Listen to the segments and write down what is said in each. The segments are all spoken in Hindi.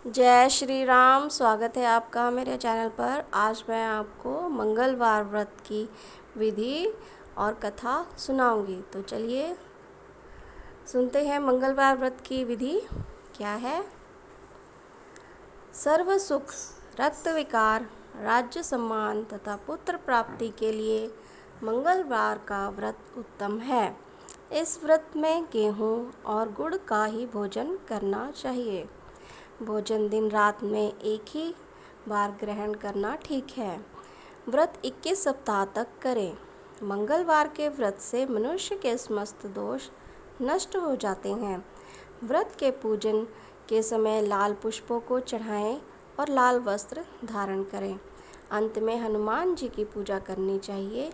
जय श्री राम। स्वागत है आपका मेरे चैनल पर। आज मैं आपको मंगलवार व्रत की विधि और कथा सुनाऊंगी। तो चलिए सुनते हैं मंगलवार व्रत की विधि क्या है। सर्व सुख, रक्त विकार, राज्य सम्मान तथा पुत्र प्राप्ति के लिए मंगलवार का व्रत उत्तम है। इस व्रत में गेहूँ और गुड़ का ही भोजन करना चाहिए। भोजन दिन रात में एक ही बार ग्रहण करना ठीक है। व्रत 21 सप्ताह तक करें। मंगलवार के व्रत से मनुष्य के समस्त दोष नष्ट हो जाते हैं। व्रत के पूजन के समय लाल पुष्पों को चढ़ाएं और लाल वस्त्र धारण करें। अंत में हनुमान जी की पूजा करनी चाहिए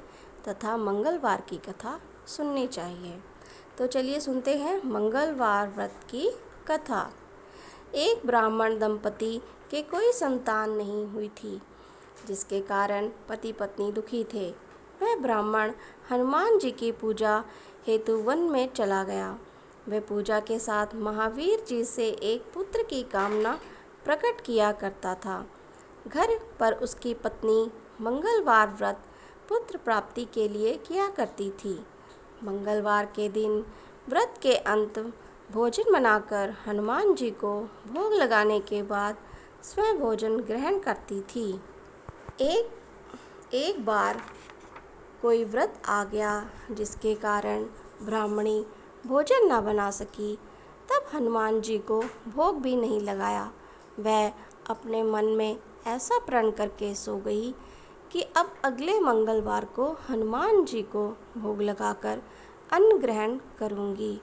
तथा मंगलवार की कथा सुननी चाहिए। तो चलिए सुनते हैं मंगलवार व्रत की कथा। एक ब्राह्मण दंपति के कोई संतान नहीं हुई थी, जिसके कारण पति पत्नी दुखी थे। वह ब्राह्मण हनुमान जी की पूजा हेतु वन में चला गया। वह पूजा के साथ महावीर जी से एक पुत्र की कामना प्रकट किया करता था। घर पर उसकी पत्नी मंगलवार व्रत पुत्र प्राप्ति के लिए किया करती थी। मंगलवार के दिन व्रत के अंत भोजन बनाकर हनुमान जी को भोग लगाने के बाद स्वयं भोजन ग्रहण करती थी। एक बार कोई व्रत आ गया, जिसके कारण ब्राह्मणी भोजन न बना सकी। तब हनुमान जी को भोग भी नहीं लगाया। वह अपने मन में ऐसा प्रण करके सो गई कि अब अगले मंगलवार को हनुमान जी को भोग लगाकर अन्न ग्रहण करूंगी।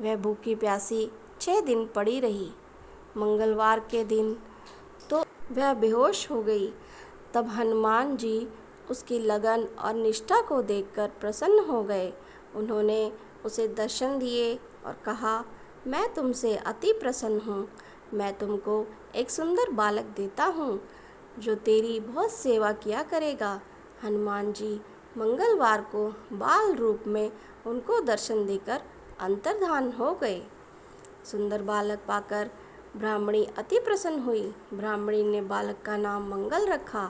वह भूखी प्यासी 6 दिन पड़ी रही। मंगलवार के दिन तो वह बेहोश हो गई। तब हनुमान जी उसकी लगन और निष्ठा को देखकर प्रसन्न हो गए। उन्होंने उसे दर्शन दिए और कहा, मैं तुमसे अति प्रसन्न हूँ। मैं तुमको एक सुंदर बालक देता हूँ, जो तेरी बहुत सेवा किया करेगा। हनुमान जी मंगलवार को बाल रूप में उनको दर्शन देकर अंतर्धान हो गए। सुंदर बालक पाकर ब्राह्मणी अति प्रसन्न हुई। ब्राह्मणी ने बालक का नाम मंगल रखा।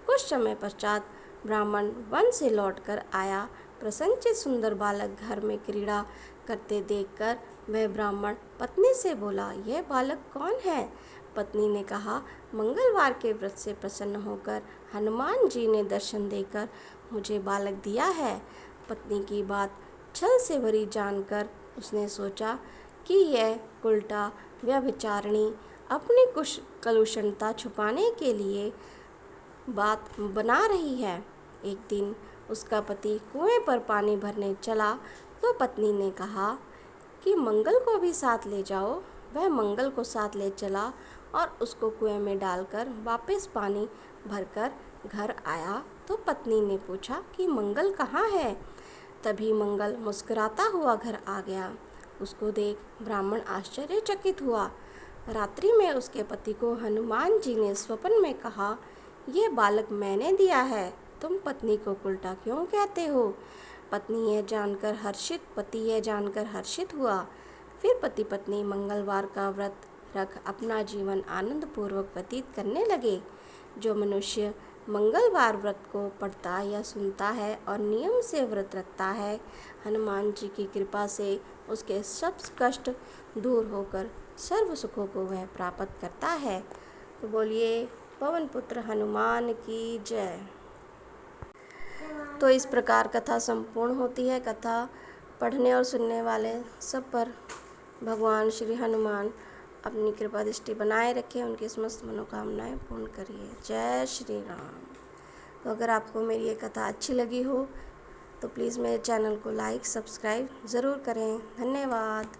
कुछ समय पश्चात ब्राह्मण वन से लौटकर आया। प्रसन्नचित्त सुंदर बालक घर में क्रीड़ा करते देखकर वह ब्राह्मण पत्नी से बोला, यह बालक कौन है? पत्नी ने कहा, मंगलवार के व्रत से प्रसन्न होकर हनुमान जी ने दर्शन देकर मुझे बालक दिया है। पत्नी की बात छल से भरी जानकर उसने सोचा कि यह उल्टा व्यभिचारिणी अपनी कुछ कलुषता छुपाने के लिए बात बना रही है। एक दिन उसका पति कुएं पर पानी भरने चला तो पत्नी ने कहा कि मंगल को भी साथ ले जाओ। वह मंगल को साथ ले चला और उसको कुएं में डालकर वापस पानी भरकर घर आया। तो पत्नी ने पूछा कि मंगल कहाँ है? तभी मंगल मुस्कुराता हुआ घर आ गया। उसको देख ब्राह्मण आश्चर्यचकित हुआ। रात्रि में उसके पति को हनुमान जी ने स्वप्न में कहा, यह बालक मैंने दिया है, तुम पत्नी को उल्टा क्यों कहते हो? पति यह जानकर हर्षित हुआ। फिर पति पत्नी मंगलवार का व्रत रख अपना जीवन आनंद पूर्वक व्यतीत करने लगे। जो मनुष्य मंगलवार व्रत को पढ़ता या सुनता है और नियम से व्रत रखता है, हनुमान जी की कृपा से उसके सब कष्ट दूर होकर सर्व सुखों को वह प्राप्त करता है। तो बोलिए पवन पुत्र हनुमान की जय। तो इस प्रकार कथा संपूर्ण होती है। कथा पढ़ने और सुनने वाले सब पर भगवान श्री हनुमान अपनी कृपा दृष्टि बनाए रखें, उनकी समस्त मनोकामनाएं पूर्ण करिए। जय श्री राम। तो अगर आपको मेरी ये कथा अच्छी लगी हो तो प्लीज़ मेरे चैनल को लाइक सब्सक्राइब ज़रूर करें। धन्यवाद।